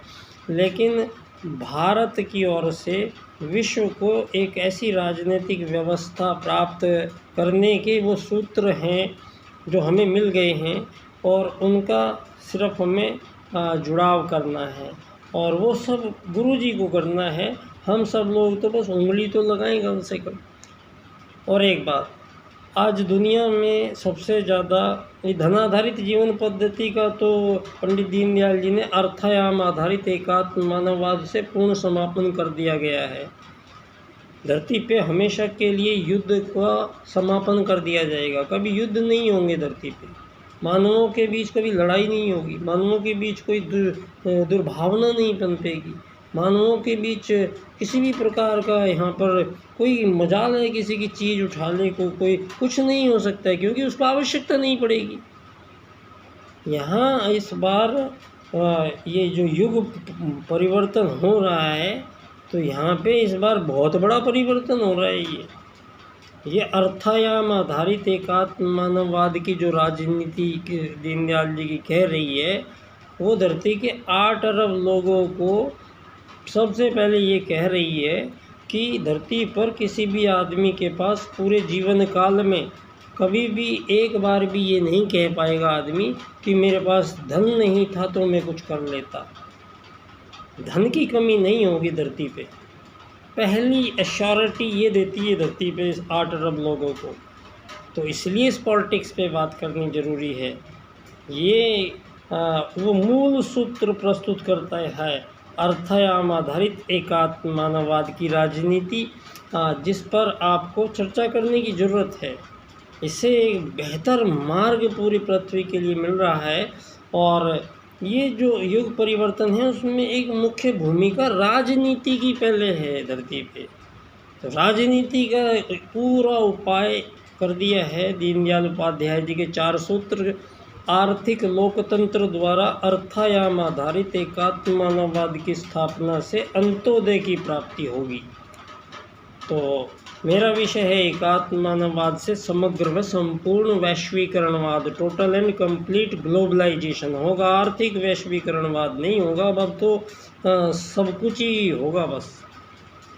लेकिन भारत की ओर से विश्व को एक ऐसी राजनीतिक व्यवस्था प्राप्त करने के वो सूत्र हैं जो हमें मिल गए हैं और उनका सिर्फ हमें जुड़ाव करना है और वो सब गुरुजी को करना है। हम सब लोग तो बस उंगली तो लगाएं कम से कम। और एक बात, आज दुनिया में सबसे ज़्यादा धनाधारित जीवन पद्धति का तो पंडित दीनदयाल जी ने अर्थायाम आधारित एकात्म मानववाद से पूर्ण समापन कर दिया गया है। धरती पे हमेशा के लिए युद्ध का समापन कर दिया जाएगा, कभी युद्ध नहीं होंगे धरती पे, मानवों के बीच कभी लड़ाई नहीं होगी, मानवों के बीच कोई दुर्भावना नहीं पनपेगी, मानवों के बीच किसी भी प्रकार का यहाँ पर कोई मजाल है किसी की चीज़ उठाने को, कोई कुछ नहीं हो सकता है, क्योंकि उसको आवश्यकता नहीं पड़ेगी। यहाँ इस बार ये जो युग परिवर्तन हो रहा है, तो यहाँ पे इस बार बहुत बड़ा परिवर्तन हो रहा है। ये अर्थायाम आधारित एकात्म मानववाद की जो राजनीति दीनदयाल जी की कह रही है, वो धरती के 8 अरब लोगों को सबसे पहले ये कह रही है कि धरती पर किसी भी आदमी के पास पूरे जीवन काल में कभी भी एक बार भी ये नहीं कह पाएगा आदमी कि मेरे पास धन नहीं था तो मैं कुछ कर लेता। धन की कमी नहीं होगी धरती पे। पहली एश्योरिटी ये देती है धरती पे इस 8 अरब लोगों को। तो इसलिए इस पॉलिटिक्स पे बात करनी ज़रूरी है। ये वो मूल सूत्र प्रस्तुत करता है अर्थायाम आधारित एकात्म मानववाद की राजनीति, जिस पर आपको चर्चा करने की ज़रूरत है। इससे एक बेहतर मार्ग पूरी पृथ्वी के लिए मिल रहा है। और ये जो युग परिवर्तन है उसमें एक मुख्य भूमिका राजनीति की पहले है धरती पे। तो राजनीति का पूरा उपाय कर दिया है दीनदयाल उपाध्याय जी के 4 सूत्र। आर्थिक लोकतंत्र द्वारा अर्थायाम आधारित एकात्म मानववाद की स्थापना से अंत्योदय की प्राप्ति होगी। तो मेरा विषय है एकात्म मानववाद से समग्र व संपूर्ण वैश्वीकरणवाद, टोटल एंड कंप्लीट ग्लोबलाइजेशन होगा। आर्थिक वैश्वीकरणवाद नहीं होगा। अब तो सब कुछ ही होगा बस।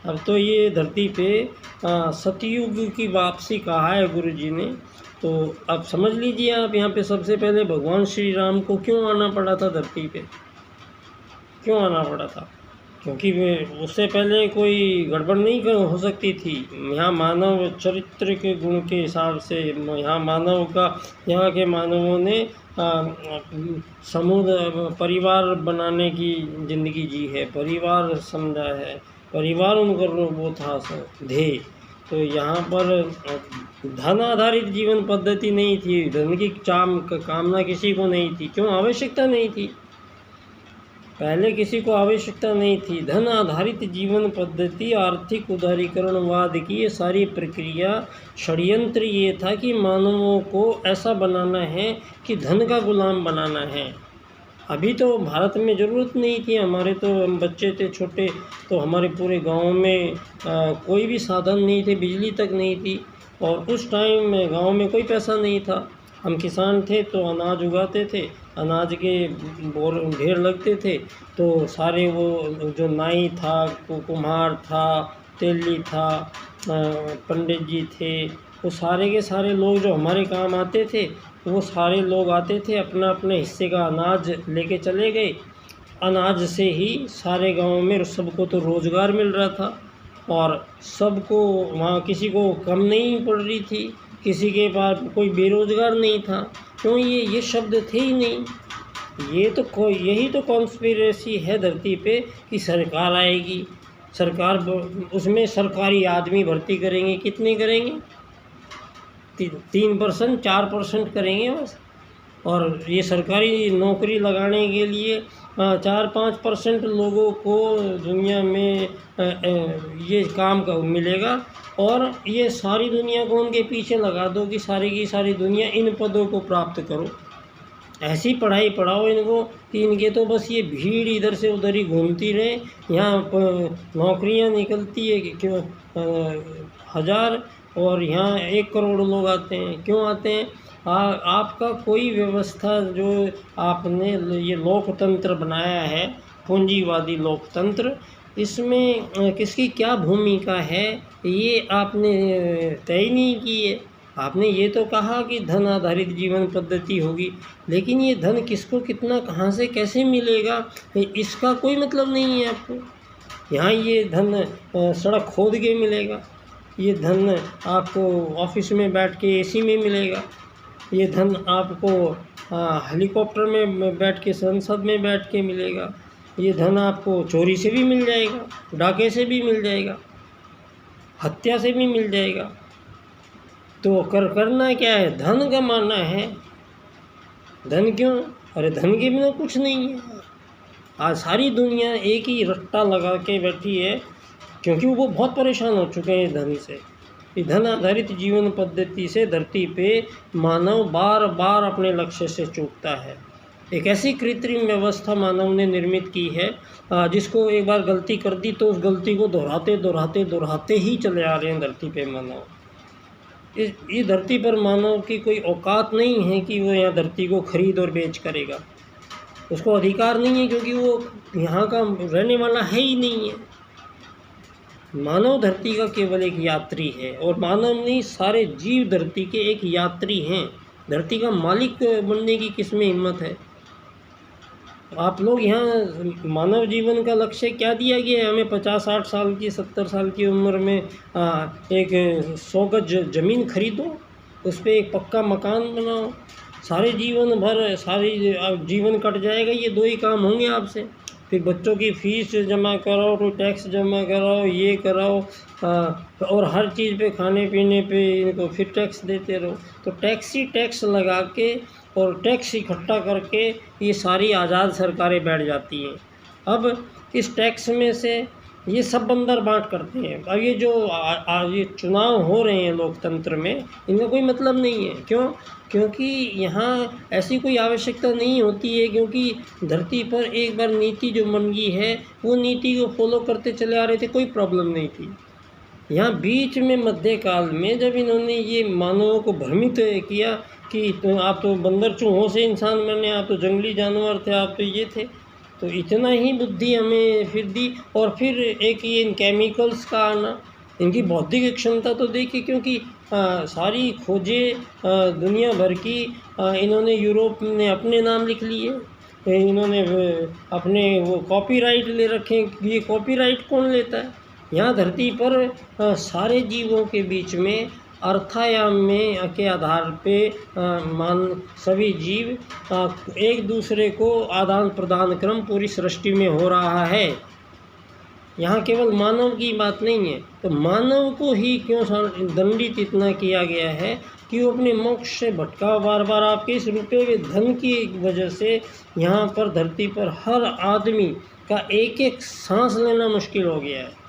अब तो ये धरती पे सतयुग की वापसी कहा है गुरु जी ने। तो अब समझ लीजिए आप, यहाँ पे सबसे पहले भगवान श्री राम को क्यों आना पड़ा था धरती पे? क्यों आना पड़ा था? क्योंकि उससे पहले कोई गड़बड़ नहीं हो सकती थी। यहाँ मानव चरित्र के गुण के हिसाब से यहाँ के मानवों ने परिवार बनाने की ज़िंदगी जी है, परिवार समझा है, परिवार उनका वो था ध्येय। तो यहाँ पर धन आधारित जीवन पद्धति नहीं थी, धन की कामना किसी को नहीं थी। क्यों? आवश्यकता नहीं थी। पहले किसी को आवश्यकता नहीं थी। धन आधारित जीवन पद्धति, आर्थिक उदारीकरणवाद की ये सारी प्रक्रिया, षड्यंत्र ये था कि मानवों को ऐसा बनाना है कि धन का गुलाम बनाना है। अभी तो भारत में ज़रूरत नहीं थी। हमारे तो हम बच्चे थे छोटे, तो हमारे पूरे गांव में कोई भी साधन नहीं थे, बिजली तक नहीं थी। और उस टाइम में गांव में कोई पैसा नहीं था। हम किसान थे तो अनाज उगाते थे, अनाज के बोर ढेर लगते थे। तो सारे वो जो नाई था, कुम्हार था, तेली था, पंडित जी थे, वो सारे के सारे लोग जो हमारे काम आते थे, वो सारे लोग आते थे, अपना अपने हिस्से का अनाज लेके चले गए। अनाज से ही सारे गांव में सबको तो रोज़गार मिल रहा था और सबको वहाँ किसी को कम नहीं पड़ रही थी, किसी के पास कोई बेरोज़गार नहीं था। क्यों? ये शब्द थे ही नहीं। यही तो कॉन्स्पिरेसी है धरती पे कि सरकार आएगी, सरकार उसमें सरकारी आदमी भर्ती करेंगे। कितने करेंगे? 3% 4% करेंगे बस। और ये सरकारी नौकरी लगाने के लिए 4-5% लोगों को दुनिया में ये काम का मिलेगा। और ये सारी दुनिया को उनके पीछे लगा दो कि सारी की सारी दुनिया इन पदों को प्राप्त करो। ऐसी पढ़ाई पढ़ाओ इनको कि इनके तो बस ये भीड़ इधर से उधर ही घूमती रहे। यहाँ नौकरियाँ निकलती है क्यों 1000 और यहाँ 1 करोड़ लोग आते हैं। क्यों आते हैं? आपका कोई व्यवस्था जो आपने ये लोकतंत्र बनाया है, पूंजीवादी लोकतंत्र, इसमें किसकी क्या भूमिका है ये आपने तय ही नहीं की है। आपने ये तो कहा कि धन आधारित जीवन पद्धति होगी, लेकिन ये धन किसको कितना कहाँ से कैसे मिलेगा इसका कोई मतलब नहीं है आपको। यहाँ ये धन सड़क खोद के मिलेगा, ये धन आपको ऑफिस में बैठ के एसी में मिलेगा, ये धन आपको हेलीकॉप्टर में बैठ के संसद में बैठ के मिलेगा, ये धन आपको चोरी से भी मिल जाएगा, डाके से भी मिल जाएगा, हत्या से भी मिल जाएगा। तो करना क्या है? धन कमाना है। धन क्यों? अरे धन के बिना कुछ नहीं है। आज सारी दुनिया एक ही रट्टा लगा के बैठी है, क्योंकि वो बहुत परेशान हो चुके हैं धन से। धन आधारित जीवन पद्धति से धरती पे मानव बार बार अपने लक्ष्य से चूकता है। एक ऐसी कृत्रिम व्यवस्था मानव ने निर्मित की है जिसको एक बार गलती कर दी तो उस गलती को दोहराते दोहराते दोहराते ही चले आ रहे हैं धरती पे मानव। इस धरती पर मानव की कोई औकात नहीं है कि वो यहाँ धरती को खरीद और बेच करेगा। उसको अधिकार नहीं है क्योंकि वो यहाँ का रहने वाला है ही नहीं है। मानव धरती का केवल एक यात्री है और मानव नहीं, सारे जीव धरती के एक यात्री हैं। धरती का मालिक बनने की किसमें हिम्मत है? आप लोग यहाँ मानव जीवन का लक्ष्य क्या दिया गया है? हमें 50-60 साल की 70 साल की उम्र में एक 100 गज ज़मीन खरीदो, उस पर एक पक्का मकान बनाओ, सारे जीवन भर सारी जीवन कट जाएगा। ये 2 ही काम होंगे आपसे। फिर बच्चों की फ़ीस जमा कराओ, तो टैक्स जमा कराओ, ये कराओ, और हर चीज़ पे, खाने पीने पे इनको फिर टैक्स देते रहो। तो टैक्स ही टैक्स लगा के और टैक्स इकट्ठा करके ये सारी आज़ाद सरकारें बैठ जाती हैं। अब इस टैक्स में से ये सब बंदर बांट करते हैं। अब ये जो ये चुनाव हो रहे हैं लोकतंत्र में, इनका कोई मतलब नहीं है। क्यों? क्योंकि यहाँ ऐसी कोई आवश्यकता नहीं होती है, क्योंकि धरती पर एक बार नीति जो बन गई है वो नीति को फॉलो करते चले आ रहे थे, कोई प्रॉब्लम नहीं थी। यहाँ बीच में मध्यकाल में जब इन्होंने ये मानवों को भ्रमित किया कि तो आप तो बंदर चूहों से इंसान बने, आप तो जंगली जानवर थे, आप तो ये थे, तो इतना ही बुद्धि हमें फिर दी। और फिर एक ये इन केमिकल्स का आना, इनकी बौद्धिक क्षमता तो देखिए, क्योंकि सारी खोजें दुनिया भर की इन्होंने यूरोप ने अपने नाम लिख लिए, इन्होंने अपने वो कॉपीराइट ले रखे हैं। ये कॉपीराइट कौन लेता है? यहाँ धरती पर सारे जीवों के बीच में अर्थायाम में के आधार पे सभी जीव एक दूसरे को आदान प्रदान क्रम पूरी सृष्टि में हो रहा है। यहाँ केवल मानव की बात नहीं है। तो मानव को ही क्यों दंडित इतना किया गया है कि वो अपने मोक्ष से भटका बार बार। आपके इस रुपये हुए धन की वजह से यहाँ पर धरती पर हर आदमी का एक एक सांस लेना मुश्किल हो गया है।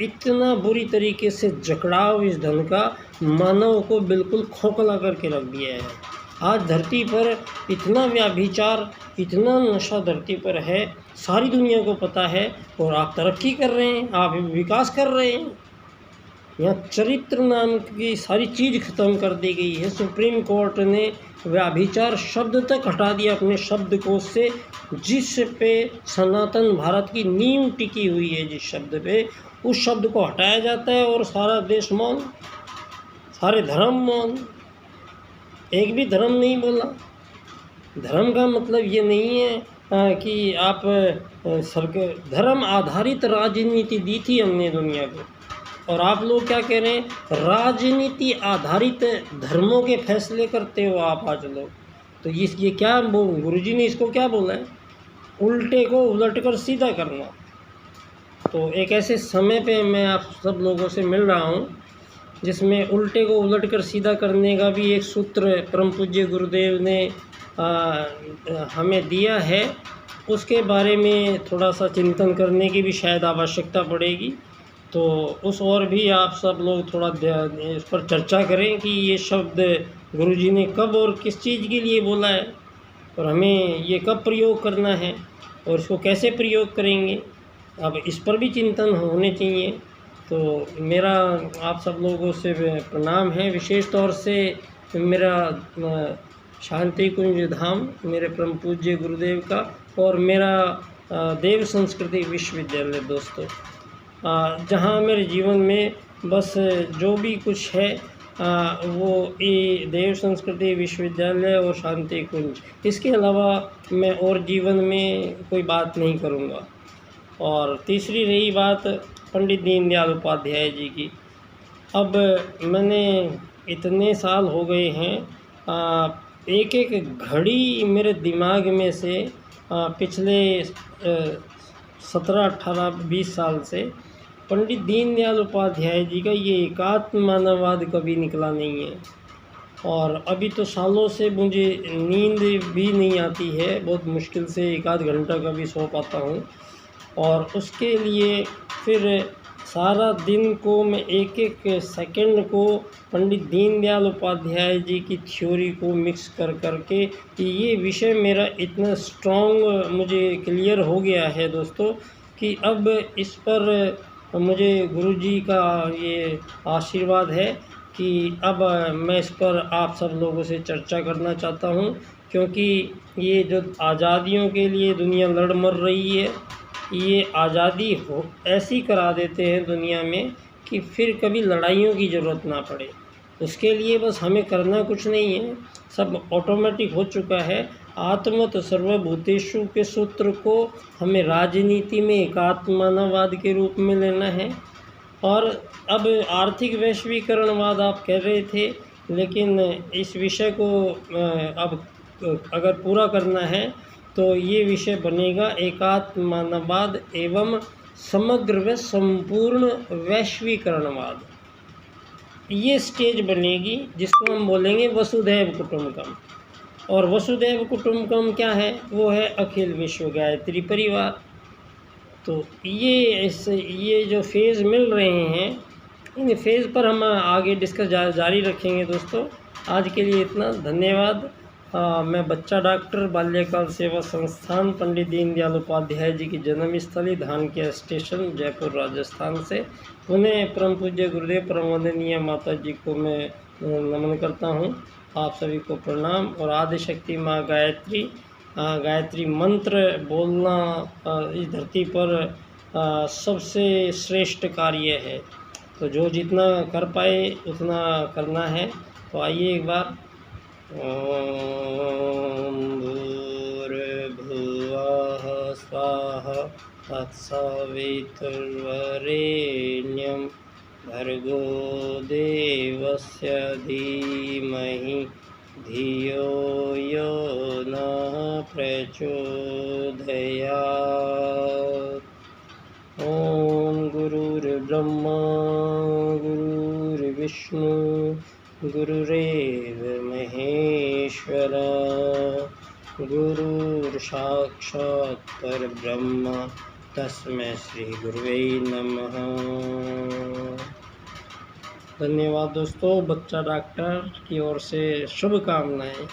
इतना बुरी तरीके से जकड़ाव इस धन का मानव को बिल्कुल खोखला करके रख दिया है। आज धरती पर इतना व्याभिचार, इतना नशा धरती पर है, सारी दुनिया को पता है, और आप तरक्की कर रहे हैं, आप विकास कर रहे हैं। यहाँ चरित्र नाम की सारी चीज़ ख़त्म कर दी गई है। सुप्रीम कोर्ट ने व्याभिचार शब्द तक हटा दिया अपने शब्दकोश से, जिस पे सनातन भारत की नींव टिकी हुई है। जिस शब्द पे, उस शब्द को हटाया जाता है और सारा देश मौन, सारे धर्म मौन, एक भी धर्म नहीं बोला। धर्म का मतलब ये नहीं है कि आप धर्म आधारित राजनीति दी थी हमने दुनिया को, और आप लोग क्या कह रहे हैं? राजनीति आधारित धर्मों के फैसले करते हो आप आज लोग। तो ये क्या गुरुजी ने इसको क्या बोला है? उल्टे को उलट कर सीधा करना। तो एक ऐसे समय पे मैं आप सब लोगों से मिल रहा हूँ जिसमें उल्टे को उलट कर सीधा करने का भी एक सूत्र परम पूज्य गुरुदेव ने हमें दिया है। उसके बारे में थोड़ा सा चिंतन करने की भी शायद आवश्यकता पड़ेगी। तो उस और भी आप सब लोग थोड़ा इस पर चर्चा करें कि ये शब्द गुरुजी ने कब और किस चीज़ के लिए बोला है, और हमें ये कब प्रयोग करना है और इसको कैसे प्रयोग करेंगे। अब इस पर भी चिंतन होने चाहिए। तो मेरा आप सब लोगों से प्रणाम है। विशेष तौर से मेरा शांति कुंज धाम, मेरे परम पूज्य गुरुदेव का, और मेरा देव संस्कृति विश्वविद्यालय दोस्तों, जहाँ मेरे जीवन में बस जो भी कुछ है वो ये देव संस्कृति विश्वविद्यालय और शांति कुंज, इसके अलावा मैं और जीवन में कोई बात नहीं करूँगा। और तीसरी रही बात पंडित दीनदयाल उपाध्याय जी की। अब मैंने इतने साल हो गए हैं, एक एक घड़ी मेरे दिमाग में से पिछले 17, 18, 20 साल से पंडित दीनदयाल उपाध्याय जी का ये एकात्म मानववाद कभी निकला नहीं है। और अभी तो सालों से मुझे नींद भी नहीं आती है, बहुत मुश्किल से 1 आध घंटा का भी सो पाता हूँ। और उसके लिए फिर सारा दिन को मैं एक एक सेकंड को पंडित दीनदयाल उपाध्याय जी की थ्योरी को मिक्स कर करके कि ये विषय मेरा इतना स्ट्रॉन्ग मुझे क्लियर हो गया है दोस्तों कि अब इस पर मुझे गुरुजी का ये आशीर्वाद है कि अब मैं इस पर आप सब लोगों से चर्चा करना चाहता हूँ, क्योंकि ये जो आज़ादियों के लिए दुनिया लड़ मर रही है, ये आज़ादी हो ऐसी करा देते हैं दुनिया में कि फिर कभी लड़ाइयों की ज़रूरत ना पड़े। उसके लिए बस हमें करना कुछ नहीं है, सब ऑटोमेटिक हो चुका है। आत्मत सर्वभूतेषु के सूत्र को हमें राजनीति में एकात्मवाद के रूप में लेना है। और अब आर्थिक वैश्वीकरणवाद आप कह रहे थे, लेकिन इस विषय को अब अगर पूरा करना है तो ये विषय बनेगा एकात्मवाद एवं समग्र व संपूर्ण वैश्वीकरणवाद। ये स्टेज बनेगी जिसको हम बोलेंगे वसुधैव कुटुंबकम। और वसुधैव कुटुंबकम क्या है? वो है अखिल विश्व गायत्री परिवार। तो ये जो फेज़ मिल रहे हैं, इन फेज़ पर हम आगे डिस्कस जारी रखेंगे दोस्तों। आज के लिए इतना, धन्यवाद। मैं बच्चा डॉक्टर बाल्यकाल सेवा संस्थान पंडित दीनदयाल उपाध्याय जी की जन्मस्थली धानक्या स्टेशन जयपुर राजस्थान से उन्हें परम पूज्य गुरुदेव परम वंदनीय माता जी को मैं नमन करता हूँ। आप सभी को प्रणाम। और आदिशक्ति माँ गायत्री मंत्र बोलना इस धरती पर सबसे श्रेष्ठ कार्य है, तो जो जितना कर पाए उतना करना है। तो आइए एक बार, ओम भूर्भुवः स्वाहा तत्सवितुर्वरेण्यं भर्गो देवस्य धीमहि धियो यो नः प्रचोदयात्। ओम गुरुर्ब्रह्मा गुरुर्विष्णु गुरुरेव महेश्वरा गुरुर्साक्षात् परब्रह्म तस्मै श्री गुरुवे नमः। धन्यवाद दोस्तों। बच्चा डॉक्टर की ओर से शुभकामनाएं।